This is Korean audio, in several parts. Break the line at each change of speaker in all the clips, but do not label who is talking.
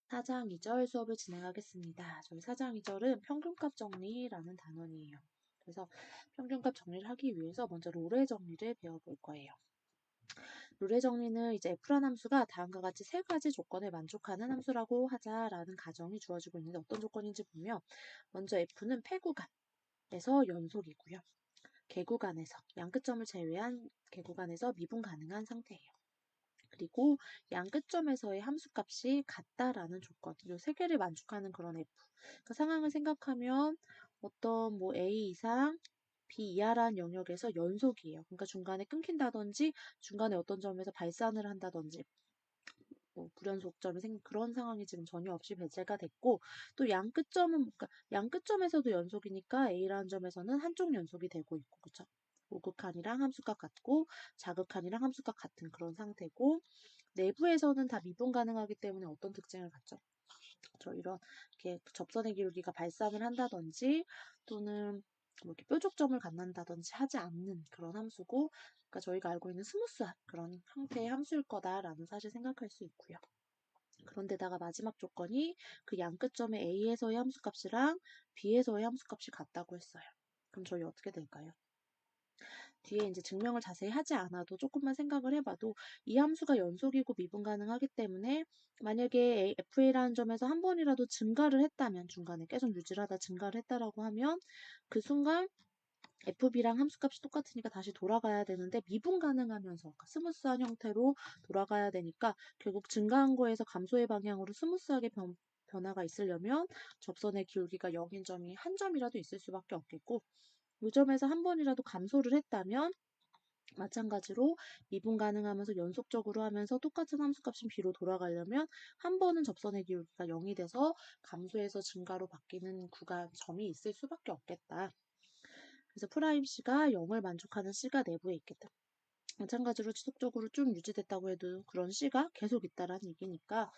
4장 2절 수업을 진행하겠습니다. 저희 4장 2절은 평균값 정리라는 단원이에요. 그래서 평균값 정리를 하기 위해서 먼저 롤의 정리를 배워볼 거예요. 롤의 정리는 이제 F란 함수가 다음과 같이 세 가지 조건에 만족하는 함수라고 하자라는 가정이 주어지고 있는데 어떤 조건인지 보면 먼저 F는 패구간에서 연속이고요. 개구간에서 양끝점을 제외한 개구간에서 미분 가능한 상태예요. 그리고 양 끝점에서의 함수값이 같다라는 조건, 이 세 개를 만족하는 그런 F. 그 상황을 생각하면 어떤 뭐 A 이상 B 이하라는 영역에서 연속이에요. 그러니까 중간에 끊긴다든지 중간에 어떤 점에서 발산을 한다든지 뭐 불연속점이 생긴 그런 상황이 지금 전혀 없이 배제가 됐고 또 양 끝점은 그러니까 양 끝점에서도 연속이니까 A라는 점에서는 한쪽 연속이 되고 있고 그쵸? 우극한이랑 함수값 같고 자극한이랑 함수값 같은 그런 상태고 내부에서는 다 미분 가능하기 때문에 어떤 특징을 갖죠? 이렇게 접선의 기울기가 발산을 한다든지 또는 뭐 이렇게 뾰족점을 갖는다든지 하지 않는 그런 함수고, 그러니까 저희가 알고 있는 스무스한 그런 형태의 함수일 거다라는 사실 생각할 수 있고요. 그런데다가 마지막 조건이 그 양끝점의 A에서의 함수값이랑 B에서의 함수값이 같다고 했어요. 그럼 저희 어떻게 될까요? 뒤에 이제 증명을 자세히 하지 않아도 조금만 생각을 해봐도 이 함수가 연속이고 미분 가능하기 때문에 만약에 FA라는 점에서 한 번이라도 증가를 했다면 중간에 계속 유지를 하다 증가를 했다라고 하면 그 순간 FB랑 함수값이 똑같으니까 다시 돌아가야 되는데 미분 가능하면서 그러니까 스무스한 형태로 돌아가야 되니까 결국 증가한 거에서 감소의 방향으로 스무스하게 변화가 있으려면 접선의 기울기가 0인 점이 한 점이라도 있을 수밖에 없겠고 이 점에서 한 번이라도 감소를 했다면 마찬가지로 미분 가능하면서 연속적으로 하면서 똑같은 함수값인 b로 돌아가려면 한 번은 접선의 기울기가 0이 돼서 감소해서 증가로 바뀌는 구간 점이 있을 수밖에 없겠다. 그래서 프라임 c가 0을 만족하는 c가 내부에 있겠다. 마찬가지로 지속적으로 쭉 유지됐다고 해도 그런 c가 계속 있다라는 얘기니까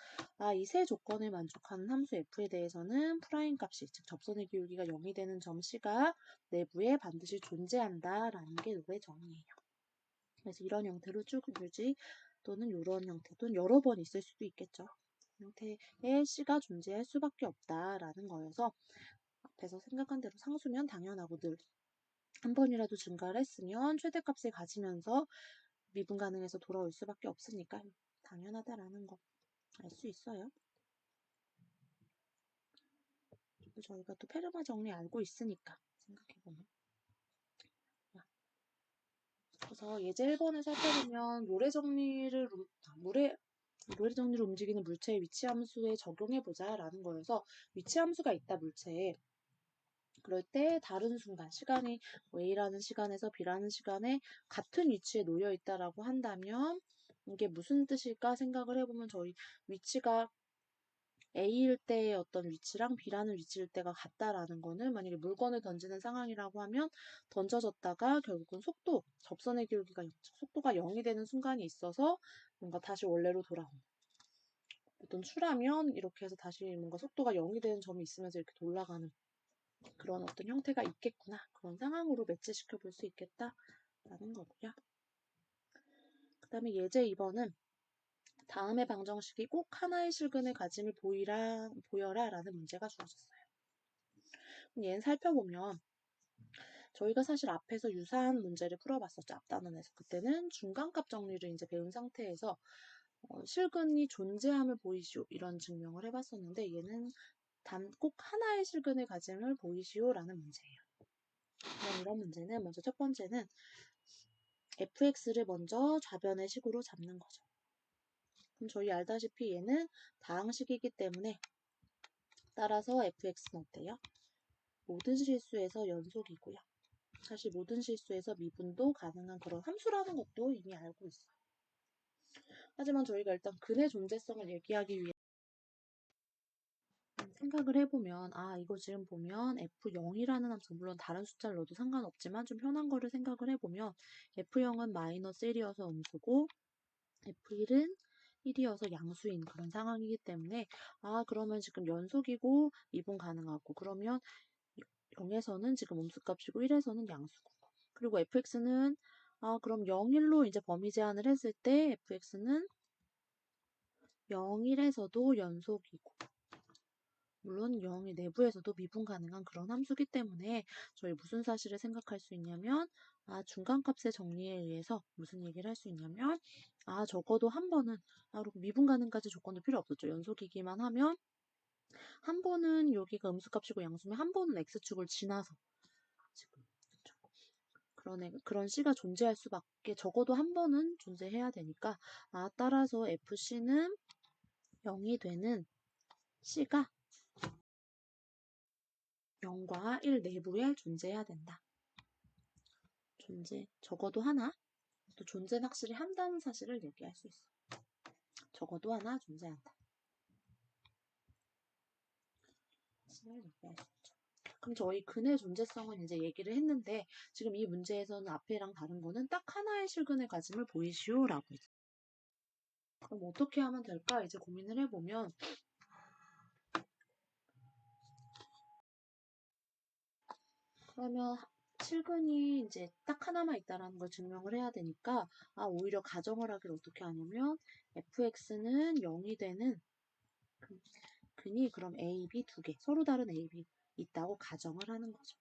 이 세 조건을 만족하는 함수 f에 대해서는 프라임 값이 즉 접선의 기울기가 0이 되는 점 c가 내부에 반드시 존재한다라는 게 롤의 정의예요. 그래서 이런 형태로 쭉 유지 또는 이런 형태 또는 여러 번 있을 수도 있겠죠. 형태의 c가 존재할 수밖에 없다라는 거여서 앞에서 생각한 대로 상수면 당연하고 늘 한 번이라도 증가를 했으면 최대값을 가지면서 미분 가능해서 돌아올 수밖에 없으니까 당연하다라는 거 알 수 있어요. 그리고 저희가 또 페르마 정리 알고 있으니까 생각해보면. 그래서 예제 1번을 살펴보면 노래 정리를 움직이는 물체의 위치 함수에 적용해보자 라는 거여서 위치 함수가 있다 물체에 그럴 때 다른 순간 시간이 A라는 시간에서 B라는 시간에 같은 위치에 놓여 있다라고 한다면 이게 무슨 뜻일까 생각을 해보면 저희 위치가 A일 때의 어떤 위치랑 B라는 위치일 때가 같다라는 거는 만약에 물건을 던지는 상황이라고 하면 던져졌다가 결국은 접선의 기울기가 속도가 0이 되는 순간이 있어서 뭔가 다시 원래로 돌아온다. 어떤 추라면 이렇게 해서 다시 뭔가 속도가 0이 되는 점이 있으면서 이렇게 돌아가는 그런 어떤 형태가 있겠구나. 그런 상황으로 매치시켜 볼 수 있겠다라는 거고요. 그 다음에 예제 2번은 다음의 방정식이 꼭 하나의 실근의 가짐을 보여라 라는 문제가 주어졌어요. 얘는 살펴보면 저희가 사실 앞에서 유사한 문제를 풀어봤었죠. 앞단원에서. 그때는 중간값 정리를 이제 배운 상태에서 실근이 존재함을 보이시오 이런 증명을 해봤었는데 얘는 단 꼭 하나의 실근의 가짐을 보이시오라는 문제예요. 그럼 이런 문제는 먼저 첫 번째는 fx를 먼저 좌변의 식으로 잡는 거죠. 그럼 저희 알다시피 얘는 다항식이기 때문에 따라서 fx는 어때요? 모든 실수에서 연속이고요. 사실 모든 실수에서 미분도 가능한 그런 함수라는 것도 이미 알고 있어요. 하지만 저희가 일단 근의 존재성을 얘기하기 위해 생각을 해보면 이거 지금 보면 F0이라는 함수 물론 다른 숫자를 넣어도 상관없지만 좀 편한 거를 생각을 해보면 F0은 마이너스 1이어서 음수고 F1은 1이어서 양수인 그런 상황이기 때문에 그러면 지금 연속이고 미분 가능하고 그러면 0에서는 지금 음수값이고 1에서는 양수고 그리고 fx는 그럼 0, 1로 이제 범위 제한을 했을 때 fx는 0일에서도 연속이고 물론 0의 내부에서도 미분 가능한 그런 함수기 때문에 저희 무슨 사실을 생각할 수 있냐면 중간값의 정리에 의해서 무슨 얘기를 할 수 있냐면 적어도 한 번은 미분 가능까지 조건도 필요 없었죠. 연속이기만 하면 한 번은 여기가 음수값이고 양수면 한 번은 x축을 지나서 지금 그런 C가 존재할 수밖에 적어도 한 번은 존재해야 되니까 따라서 FC는 0이 되는 C가 0과 1 내부에 존재해야 된다. 적어도 하나, 또 존재는 확실히 한다는 사실을 얘기할 수 있어. 적어도 하나 존재한다. 사실을 얘기할 수 있죠. 그럼 저희 근의 존재성은 이제 얘기를 했는데 지금 이 문제에서는 앞에랑 다른 거는 딱 하나의 실근의 가짐을 보이시오라고 했어요. 그럼 어떻게 하면 될까? 이제 고민을 해보면 그러면 실근이 이제 딱 하나만 있다라는 걸 증명을 해야 되니까 오히려 가정을 하기를 어떻게 하냐면 fx는 0이 되는 근이 그럼 a, b 두 개 서로 다른 a, b 있다고 가정을 하는 거죠.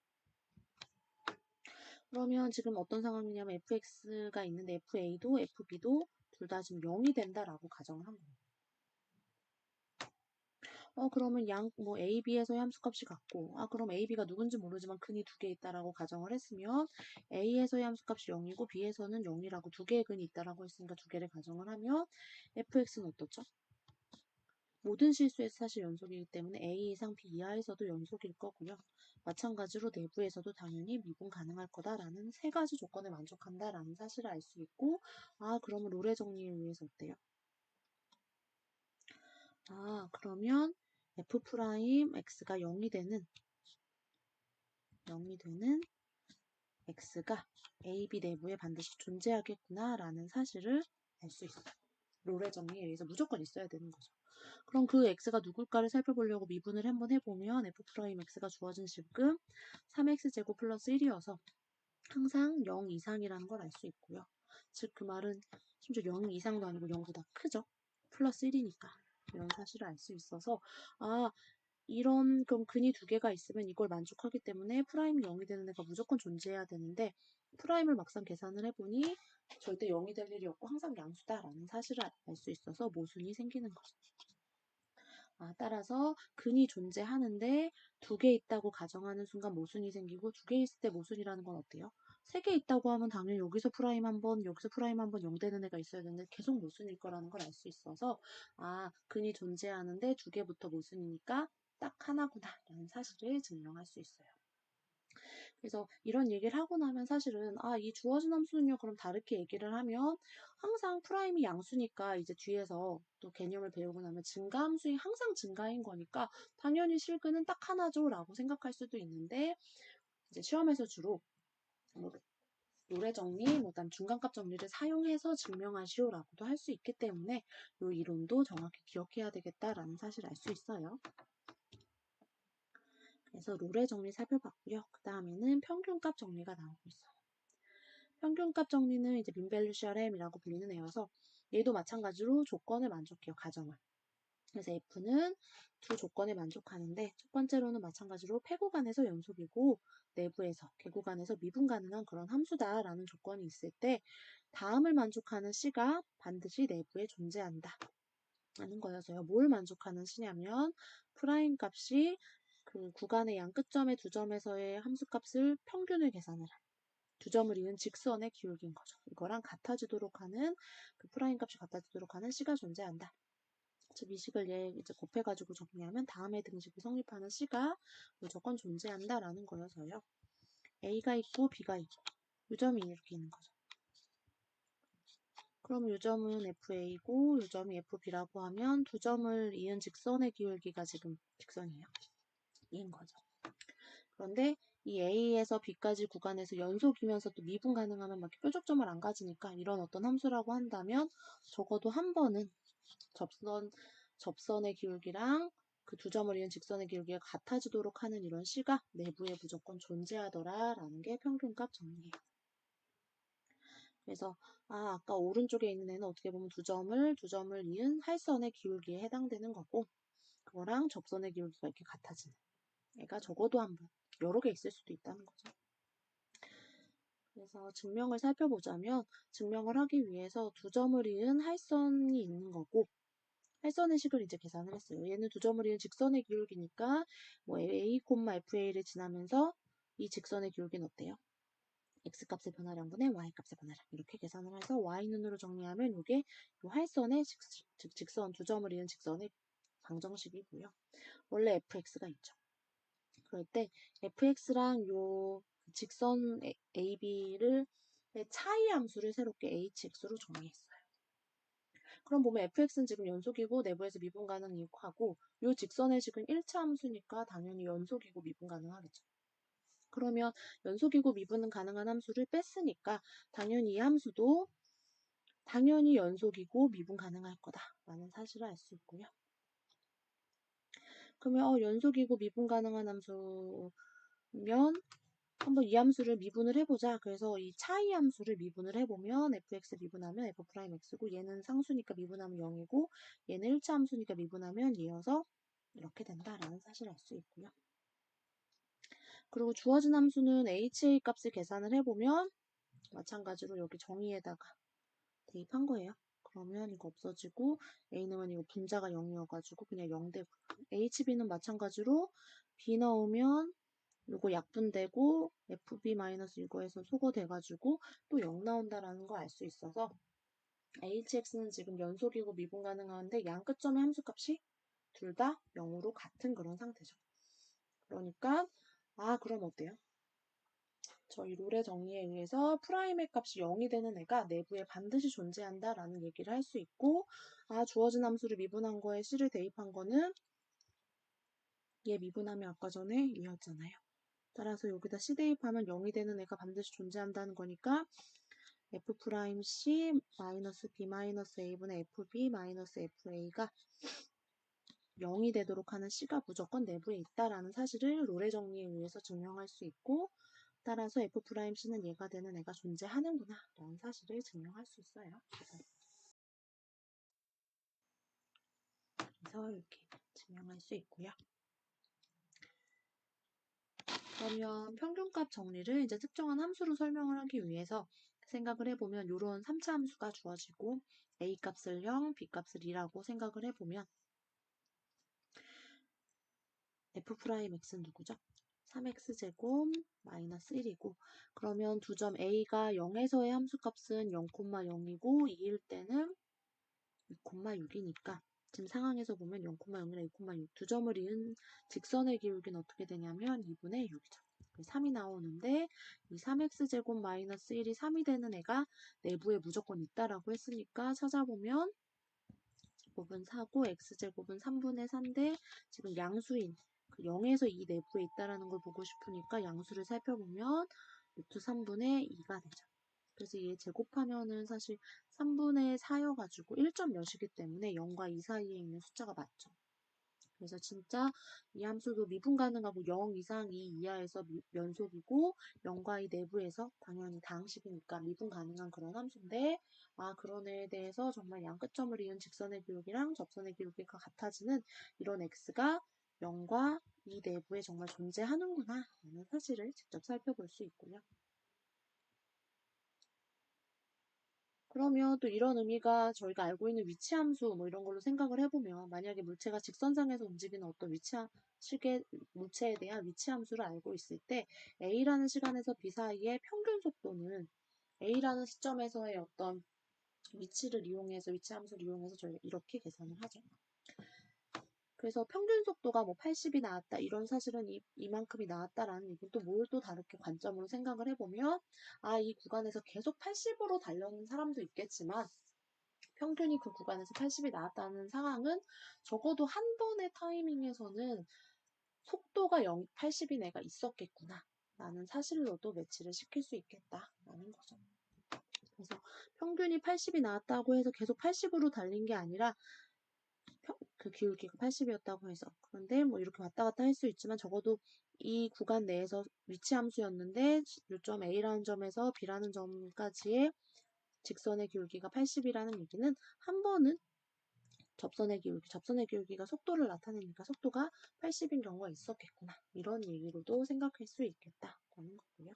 그러면 지금 어떤 상황이냐면 fx가 있는데 fa도 fb도 둘 다 지금 0이 된다라고 가정을 한 거예요. 그러면 A, B에서의 함수값이 같고, 그럼 A, B가 누군지 모르지만 근이 두 개 있다라고 가정을 했으면, A에서의 함수값이 0이고, B에서는 0이라고 두 개의 근이 있다라고 했으니까 두 개를 가정을 하면, fx는 어떻죠? 모든 실수에서 사실 연속이기 때문에 A 이상 B 이하에서도 연속일 거고요. 마찬가지로 내부에서도 당연히 미분 가능할 거다라는 세 가지 조건에 만족한다라는 사실을 알 수 있고, 그러면 롤의 정리에 의해서 어때요? 그러면 f'x가 0이 되는 x가 a, b 내부에 반드시 존재하겠구나 라는 사실을 알 수 있어요. 롤의 정리에 의해서 무조건 있어야 되는 거죠. 그럼 그 x가 누굴까를 살펴보려고 미분을 한번 해보면 f'x가 주어진 식은 3x제곱 플러스 1이어서 항상 0 이상이라는 걸 알 수 있고요. 즉 그 말은 심지어 0 이상도 아니고 0보다 크죠. 플러스 1이니까. 이런 사실을 알 수 있어서 그럼 근이 두 개가 있으면 이걸 만족하기 때문에 프라임이 0이 되는 애가 무조건 존재해야 되는데 프라임을 막상 계산을 해보니 절대 0이 될 일이 없고 항상 양수다라는 사실을 알 수 있어서 모순이 생기는 거죠. 따라서 근이 존재하는데 두 개 있다고 가정하는 순간 모순이 생기고 두 개 있을 때 모순이라는 건 어때요? 세 개 있다고 하면 당연히 여기서 프라임 한 번, 여기서 프라임 한 번 0 되는 애가 있어야 되는데 계속 모순일 거라는 걸 알 수 있어서 근이 존재하는데 두 개부터 모순이니까 딱 하나구나 라는 사실을 증명할 수 있어요. 그래서 이런 얘기를 하고 나면 사실은 이 주어진 함수는요 그럼 다르게 얘기를 하면 항상 프라임이 양수니까 이제 뒤에서 또 개념을 배우고 나면 증가함수인 항상 증가인 거니까 당연히 실근은 딱 하나죠 라고 생각할 수도 있는데 이제 시험에서 주로 노래 정리, 그다음 중간값 정리를 사용해서 증명하시오라고도 할 수 있기 때문에 이 이론도 정확히 기억해야 되겠다라는 사실을 알 수 있어요. 그래서 롤의 정리 살펴봤고요. 그 다음에는 평균값 정리가 나오고 있어요. 평균값 정리는 이제 민밸류 CRM이라고 불리는 애여서 얘도 마찬가지로 조건을 만족해요. 가정을. 그래서 F는 두 조건에 만족하는데 첫 번째로는 마찬가지로 폐구간에서 연속이고 내부에서 개구간에서 미분 가능한 그런 함수다라는 조건이 있을 때 다음을 만족하는 C가 반드시 내부에 존재한다. 라는 거여서요. 뭘 만족하는 C냐면 프라임 값이 그 구간의 양 끝점의 두 점에서의 함수값을 평균을 계산을 두 점을 이은 직선의 기울기인 거죠. 이거랑 같아지도록 하는 그 프라임 값이 같아지도록 하는 C가 존재한다. 즉 이 식을 이제 곱해가지고 정리하면 다음의 등식이 성립하는 C가 무조건 존재한다라는 거여서요. A가 있고 B가 있고 이 점이 이렇게 있는 거죠. 그럼 이 점은 FA고 이 점이 FB라고 하면 두 점을 이은 직선의 기울기가 지금 직선이에요. 이인 거죠. 그런데 이 A에서 B까지 구간에서 연속이면서 또 미분 가능하면 막 뾰족점을 안 가지니까 이런 어떤 함수라고 한다면 적어도 한 번은 접선의 기울기랑 그 두 점을 이은 직선의 기울기가 같아지도록 하는 이런 C가 내부에 무조건 존재하더라 라는 게 평균값 정리예요. 그래서 아까 오른쪽에 있는 애는 어떻게 보면 두 점을 이은 할선의 기울기에 해당되는 거고, 그거랑 접선의 기울기가 이렇게 같아지는 애가 적어도 한 번, 여러 개 있을 수도 있다는 거죠. 그래서 증명을 살펴보자면, 증명을 하기 위해서 두 점을 이은 할선이 있는 거고, 할선의 식을 이제 계산을 했어요. 얘는 두 점을 이은 직선의 기울기니까 뭐 a, FA를 지나면서 이 직선의 기울기는 어때요? x값의 변화량분의 y값의 변화량, 이렇게 계산을 해서 y눈으로 정리하면 이게 요 할선의 즉 직선, 두 점을 이은 직선의 방정식이고요. 원래 fx가 있죠. 그럴 때 fx랑 요 직선 AB를 차이 함수를 새롭게 hx로 정리했어요. 그럼 보면 fx는 지금 연속이고 내부에서 미분 가능하고 요 직선의 식은 1차 함수니까 당연히 연속이고 미분 가능하겠죠. 그러면 연속이고 미분은 가능한 함수를 뺐으니까 당연히 이 함수도 당연히 연속이고 미분 가능할 거다라는 사실을 알 수 있고요. 그러면 연속이고 미분 가능한 함수면 한번 이 함수를 미분을 해보자. 그래서 이 차이 함수를 미분을 해보면 fx 미분하면 f'x고 얘는 상수니까 미분하면 0이고 얘는 1차 함수니까 미분하면 2여서 이렇게 된다라는 사실을 알 수 있고요. 그리고 주어진 함수는 ha 값을 계산을 해보면 마찬가지로 여기 정의에다가 대입한 거예요. 그러면 이거 없어지고 a 넣으면 이거 분자가 0이어가지고 그냥 0되고 hb는 마찬가지로 b 넣으면 요거 약분되고 fb 마이너스 이거에서 소거돼가지고 또 0 나온다라는 거 알 수 있어서 hx는 지금 연속이고 미분 가능한데 양 끝점의 함수값이 둘 다 0으로 같은 그런 상태죠. 그러니까 그럼 어때요? 저희 룰의 정리에 의해서 프라임의 값이 0이 되는 애가 내부에 반드시 존재한다라는 얘기를 할 수 있고 주어진 함수를 미분한 거에 c를 대입한 거는 얘 미분하면 아까 전에 2였잖아요. 따라서 여기다 c 대입하면 0이 되는 애가 반드시 존재한다는 거니까 f'c 마이너스 b 마이너스 a분의 fb 마이너스 fa가 0이 되도록 하는 c가 무조건 내부에 있다라는 사실을 롤의 정리에 의해서 증명할 수 있고 따라서 f'c는 얘가 되는 애가 존재하는구나 라는 사실을 증명할 수 있어요. 그래서 이렇게 증명할 수 있고요. 그러면 평균값 정리를 이제 특정한 함수로 설명을 하기 위해서 생각을 해보면 이런 3차 함수가 주어지고 a 값을 0, b 값을 2라고 생각을 해보면 f'x는 누구죠? 3x제곱 마이너스 1이고 그러면 두 점 a가 0에서의 함수값은 0,0이고 2일 때는 2,6이니까 지금 상황에서 보면 0,0이랑 2,6 두 점을 이은 직선의 기울기는 어떻게 되냐면 2분의 6이죠. 3이 나오는데 이 3x제곱 마이너스 1이 3이 되는 애가 내부에 무조건 있다라고 했으니까 찾아보면 제곱은 4고 x제곱은 3분의 3인데 지금 양수인 그 0에서 2 내부에 있다라는 걸 보고 싶으니까 양수를 살펴보면 루트 3분의 2가 되죠. 그래서 얘 제곱하면은 사실 3분의 4여가지고 1점 몇이기 때문에 0과 2 사이에 있는 숫자가 맞죠. 그래서 진짜 이 함수도 미분 가능하고 0 이상 2 이하에서 연속이고 0과 2 내부에서 당연히 다항식이니까 미분 가능한 그런 함수인데 그런 애에 대해서 정말 양 끝점을 이은 직선의 기울기랑 접선의 기울기가 같아지는 이런 x가 0과 2 내부에 정말 존재하는구나 라는 사실을 직접 살펴볼 수 있고요. 그러면 또 이런 의미가 저희가 알고 있는 위치함수 뭐 이런 걸로 생각을 해보면 만약에 물체가 직선상에서 움직이는 어떤 식의 물체에 대한 위치함수를 알고 있을 때 A라는 시간에서 B 사이의 평균 속도는 A라는 시점에서의 어떤 위치를 이용해서 위치함수를 이용해서 저희가 이렇게 계산을 하죠. 그래서 평균 속도가 뭐 80이 나왔다 이런 사실은 이만큼이 나왔다라는 얘기는 또 뭘 또 다르게 관점으로 생각을 해보면 이 구간에서 계속 80으로 달려는 사람도 있겠지만 평균이 그 구간에서 80이 나왔다는 상황은 적어도 한 번의 타이밍에서는 속도가 80인 애가 있었겠구나 라는 사실로도 매치를 시킬 수 있겠다라는 거죠. 그래서 평균이 80이 나왔다고 해서 계속 80으로 달린 게 아니라 그 기울기가 80이었다고 해서 그런데 뭐 이렇게 왔다 갔다 할 수 있지만 적어도 이 구간 내에서 위치 함수였는데 요점 A라는 점에서 B라는 점까지의 직선의 기울기가 80이라는 얘기는 한 번은 접선의 기울기가 속도를 나타내니까 속도가 80인 경우가 있었겠구나. 이런 얘기로도 생각할 수 있겠다라는 거고요.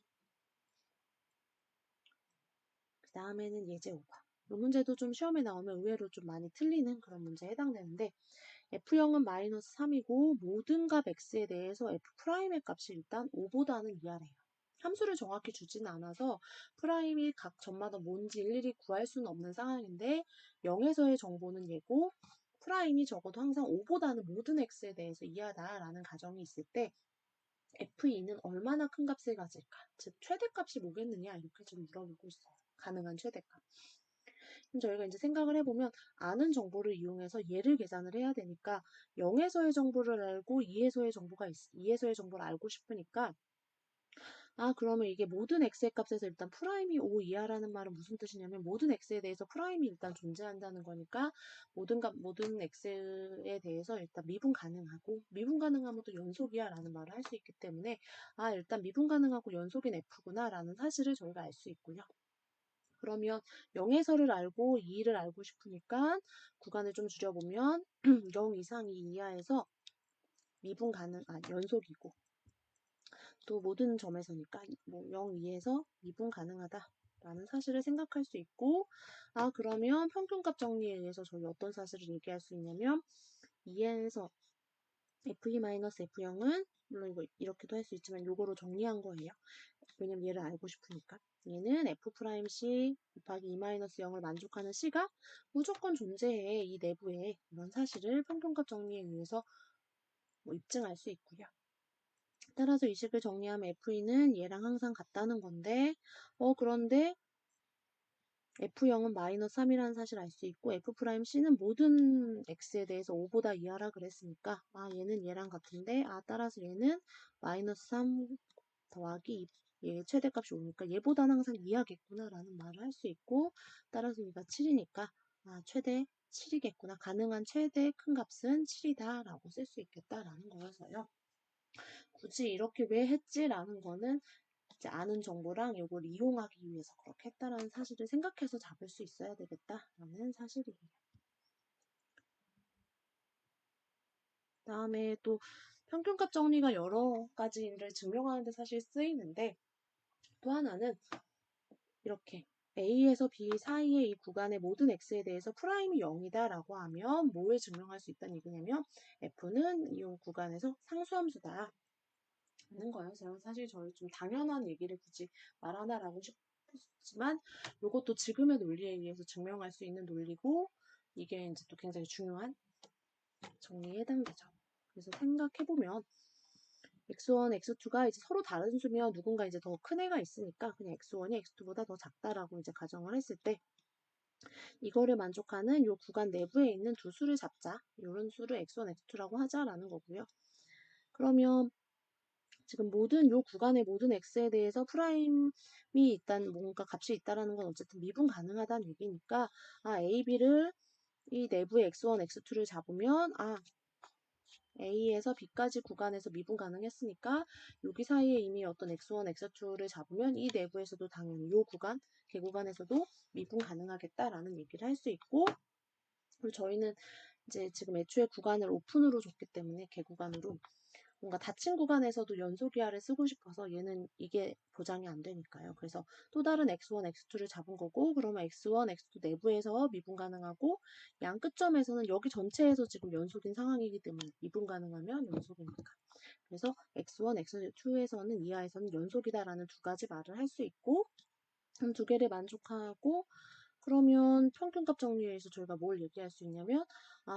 그 다음에는 예제 5번. 이 문제도 좀 시험에 나오면 의외로 좀 많이 틀리는 그런 문제에 해당되는데 F형은 마이너스 3이고 모든 값 X에 대해서 F'의 값이 일단 5보다는 이하래요. 함수를 정확히 주지는 않아서 프라임이 각 점마다 뭔지 일일이 구할 수는 없는 상황인데 0에서의 정보는 얘고 프라임이 적어도 항상 5보다는 모든 X에 대해서 이하다라는 가정이 있을 때 F2는 얼마나 큰 값을 가질까? 즉 최대값이 뭐겠느냐 이렇게 좀 물어보고 있어요. 가능한 최대값. 그럼 저희가 이제 생각을 해보면 아는 정보를 이용해서 얘를 계산을 해야 되니까 0에서의 정보를 알고 2에서의 정보를 알고 싶으니까 그러면 이게 모든 x의 값에서 일단 프라임이 5 이하라는 말은 무슨 뜻이냐면 모든 x에 대해서 프라임이 일단 존재한다는 거니까 모든 x에 대해서 일단 미분 가능하고 미분 가능하면 또 연속이야라는 말을 할 수 있기 때문에 일단 미분 가능하고 연속인 f구나 라는 사실을 저희가 알 수 있고요. 그러면 0에서를 알고 2를 알고 싶으니까 구간을 좀 줄여보면 0 이상 2 이하에서 연속이고 또 모든 점에서니까 뭐 0 이에서 미분 가능하다라는 사실을 생각할 수 있고 그러면 평균값 정리에 의해서 저희 어떤 사실을 얘기할 수 있냐면 2에서 F2-F0은 물론 이거 이렇게도 할 수 있지만 요거로 정리한 거예요. 왜냐면 얘를 알고 싶으니까. 얘는 F'C 곱하기 2-0을 만족하는 C가 무조건 존재해. 이 내부에 이런 사실을 평균값 정리에 의해서 입증할 수 있고요. 따라서 이 식을 정리하면 F는 얘랑 항상 같다는 건데 그런데 F0은 마이너스 3이라는 사실을 알 수 있고 F'C는 모든 X에 대해서 5보다 이하라 그랬으니까 얘는 얘랑 같은데 따라서 얘는 마이너스 3 더하기 얘 최대값이 5니까 얘보다는 항상 이하겠구나 라는 말을 할 수 있고 따라서 얘가 7이니까 최대 7이겠구나. 가능한 최대 큰 값은 7이다 라고 쓸 수 있겠다라는 거여서요. 굳이 이렇게 왜 했지라는 거는 이제 아는 정보랑 이걸 이용하기 위해서 그렇게 했다라는 사실을 생각해서 잡을 수 있어야 되겠다라는 사실이에요. 다음에 또 평균값 정리가 여러 가지를 증명하는 데 사실 쓰이는데 또 하나는 이렇게 A에서 B 사이의 이 구간의 모든 X에 대해서 프라임이 0이다 라고 하면 뭘 증명할 수 있다는 얘기냐면 F는 이 구간에서 상수함수다 하는 거예요. 제가 사실 저희 좀 당연한 얘기를 굳이 말하나라고 싶지만 이것도 지금의 논리에 의해서 증명할 수 있는 논리고 이게 이제 또 굉장히 중요한 정리에 해당되죠. 그래서 생각해보면 x1, x2가 이제 서로 다른 수면 누군가 이제 더 큰 애가 있으니까 그냥 x1이 x2보다 더 작다라고 이제 가정을 했을 때 이거를 만족하는 요 구간 내부에 있는 두 수를 잡자. 이런 수를 x1, x2라고 하자라는 거고요. 그러면 지금 요 구간의 모든 x에 대해서 프라임이 일단 뭔가 값이 있다라는 건 어쨌든 미분 가능하다는 얘기니까 a, b를 이 내부의 x1, x2를 잡으면 A에서 B까지 구간에서 미분 가능했으니까 여기 사이에 이미 어떤 x1, x2를 잡으면 이 내부에서도 당연히 요 구간, 개구간에서도 미분 가능하겠다라는 얘기를 할 수 있고 그리고 저희는 이제 지금 애초에 구간을 오픈으로 줬기 때문에 개구간으로 뭔가 닫힌 구간에서도 연속이하를 쓰고 싶어서 얘는 이게 보장이 안 되니까요. 그래서 또 다른 x1, x2를 잡은 거고 그러면 x1, x2 내부에서 미분 가능하고 양 끝점에서는 여기 전체에서 지금 연속인 상황이기 때문에 미분 가능하면 연속이니까. 그래서 x1, x2에서는 이하에서는 연속이다라는 두 가지 말을 할 수 있고 두 개를 만족하고 그러면 평균값 정리에서 저희가 뭘 얘기할 수 있냐면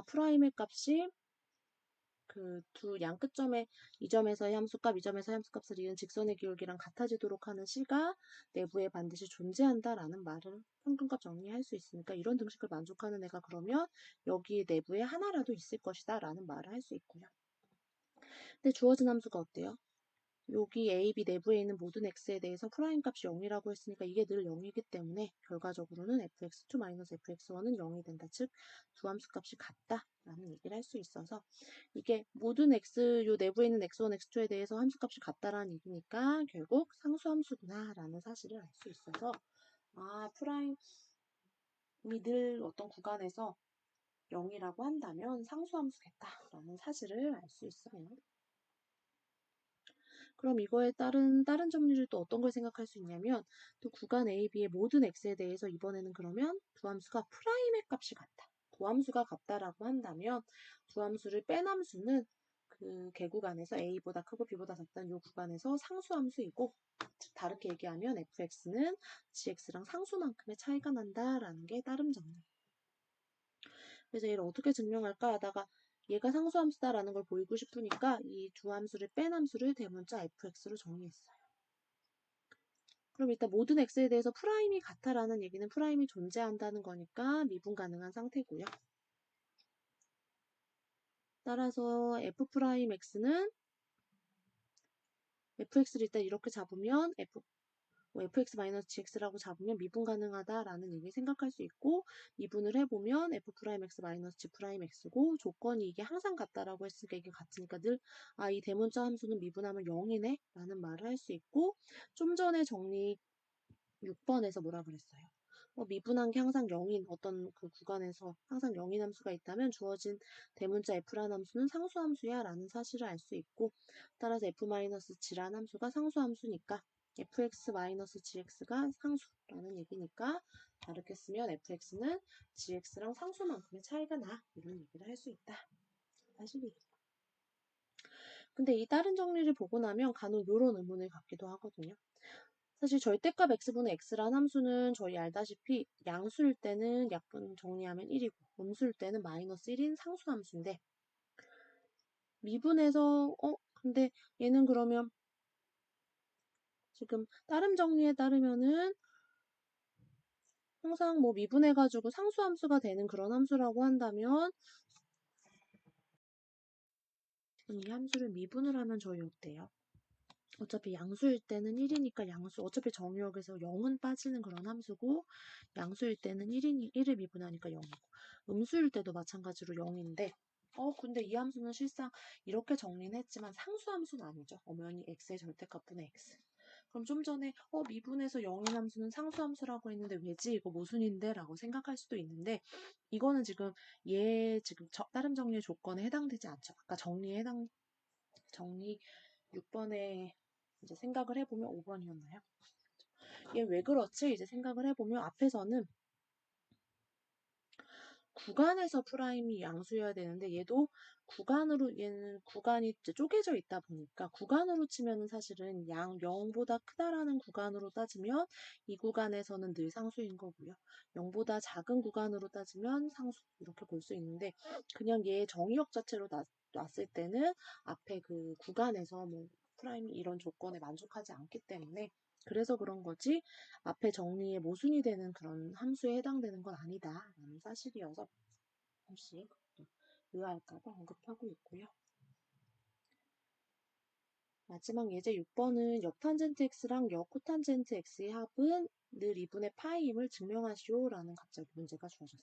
프라임의 값이 그 두 양 끝점에 이 점에서의 함수값, 이 점에서의 함수값을 이은 직선의 기울기랑 같아지도록 하는 C가 내부에 반드시 존재한다라는 말을 평균값 정리할 수 있으니까 이런 등식을 만족하는 애가 그러면 여기 내부에 하나라도 있을 것이다 라는 말을 할 수 있고요. 근데 주어진 함수가 어때요? 여기 A, B 내부에 있는 모든 x에 대해서 프라임 값이 0이라고 했으니까 이게 늘 0이기 때문에 결과적으로는 fx2-fx1은 0이 된다. 즉, 두 함수 값이 같다. 라는 얘기를 할 수 있어서 이게 모든 요 내부에 있는 x1, x2에 대해서 함수 값이 같다라는 얘기니까 결국 상수 함수구나 라는 사실을 알 수 있어서 프라임 늘 어떤 구간에서 0이라고 한다면 상수함수겠다라는 사실을 알 수 있어요. 그럼 이거에 따른 다른 정리를 또 어떤 걸 생각할 수 있냐면 또 구간 A, B의 모든 x에 대해서 이번에는 그러면 두함수가 프라임의 값이 같다. 도함수가 같다라고 한다면 두함수를 뺀 함수는 그 개구간에서 A보다 크고 B보다 작다는 이 구간에서 상수함수이고 즉 다르게 얘기하면 fx는 gx랑 상수만큼의 차이가 난다라는 게 따름 정리. 그래서 얘를 어떻게 증명할까 하다가 얘가 상수함수다라는 걸 보이고 싶으니까 이 두 함수를 뺀 함수를 대문자 fx로 정리했어요. 그럼 일단 모든 x에 대해서 프라임이 같다라는 얘기는 프라임이 존재한다는 거니까 미분 가능한 상태고요. 따라서 f'x는 fx를 일단 이렇게 잡으면 fx-gx라고 잡으면 미분 가능하다라는 의미 생각할 수 있고 미분을 해보면 f'x-g'x고 조건이 이게 항상 같다라고 했으니까 이게 같으니까 늘 이 대문자 함수는 미분하면 0이네 라는 말을 할 수 있고 좀 전에 정리 6번에서 뭐라 그랬어요? 미분한 게 항상 0인 어떤 그 구간에서 항상 0인 함수가 있다면 주어진 대문자 f라는 함수는 상수함수야 라는 사실을 알 수 있고 따라서 f-g라는 함수가 상수함수니까 fx-gx가 상수라는 얘기니까 다르게 쓰면 fx는 gx랑 상수만큼의 차이가 나 이런 얘기를 할 수 있다. 사실이에요. 근데 이 다른 정리를 보고 나면 간혹 이런 의문을 갖기도 하거든요. 사실 절대값 x분의 x란 함수는 저희 알다시피 양수일 때는 약분 정리하면 1이고 음수일 때는 마이너스 1인 상수함수인데 미분해서 근데 얘는 그러면 지금 따름 정리에 따르면은 항상 뭐 미분해가지고 상수함수가 되는 그런 함수라고 한다면 이 함수를 미분을 하면 저희 어때요? 어차피 양수일 때는 1이니까 양수, 어차피 정의역에서 0은 빠지는 그런 함수고 양수일 때는 1을 미분하니까 0이고 음수일 때도 마찬가지로 0인데 근데 이 함수는 실상 이렇게 정리는 했지만 상수함수는 아니죠. 엄연히 x의 절대값분의 x. 그럼 좀 전에 미분해서 0인 함수는 상수함수라고 했는데 왜지? 이거 모순인데? 라고 생각할 수도 있는데 이거는 지금 지금 다른 정리의 조건에 해당되지 않죠. 아까 정리 6번에 이제 생각을 해보면 5번이었나요? 얘 왜 그렇지? 이제 생각을 해보면 앞에서는 구간에서 프라임이 양수여야 되는데 얘도 얘는 구간이 쪼개져 있다 보니까 구간으로 치면은 사실은 0보다 크다라는 구간으로 따지면 이 구간에서는 늘 상수인 거고요. 0보다 작은 구간으로 따지면 상수 이렇게 볼 수 있는데 그냥 얘 정의역 자체로 놨을 때는 앞에 그 구간에서 뭐 프라임이 이런 조건에 만족하지 않기 때문에 그래서 그런 거지 앞에 정리에 모순이 되는 그런 함수에 해당되는 건 아니다라는 사실이어서 혹시 의아할까봐 언급하고 있고요. 마지막 예제 6번은 역탄젠트 x랑 역코탄젠트 x의 합은 늘 2분의 파이임을 증명하시오 라는 갑자기 문제가 주어졌어요.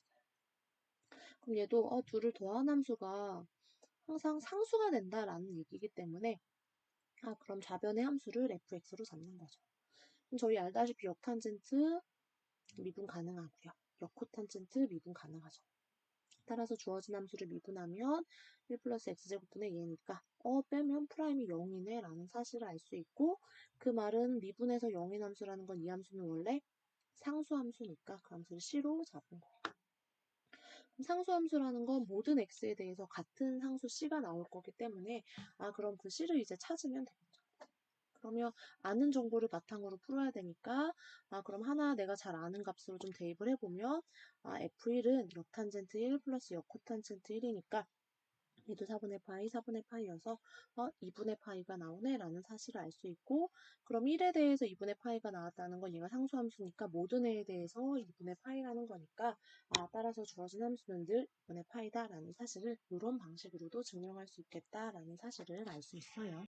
그럼 얘도 둘을 더한 함수가 항상 상수가 된다라는 얘기이기 때문에 그럼 좌변의 함수를 fx로 잡는 거죠. 그럼 저희 알다시피 역탄젠트 미분 가능하고요. 역코탄젠트 미분 가능하죠. 따라서 주어진 함수를 미분하면 1 플러스 x제곱분의 얘니까 빼면 프라임이 0이네 라는 사실을 알 수 있고 그 말은 미분해서 0인 함수라는 건 이 함수는 원래 상수함수니까 그 함수를 c로 잡은 거예요. 그럼 상수함수라는 건 모든 x에 대해서 같은 상수 c가 나올 거기 때문에 그럼 그 c를 이제 찾으면 되겠죠. 그러면 아는 정보를 바탕으로 풀어야 되니까 그럼 하나 내가 잘 아는 값으로 좀 대입을 해보면 f1은 역탄젠트 1 플러스 역코탄젠트 1이니까 얘도 4분의 파이, 4분의 파이여서 2분의 파이가 나오네 라는 사실을 알 수 있고 그럼 1에 대해서 2분의 파이가 나왔다는 건 얘가 상수함수니까 모든 애에 대해서 2분의 파이라는 거니까 따라서 주어진 함수는 늘 2분의 파이다 라는 사실을 이런 방식으로도 증명할 수 있겠다 라는 사실을 알 수 있어요.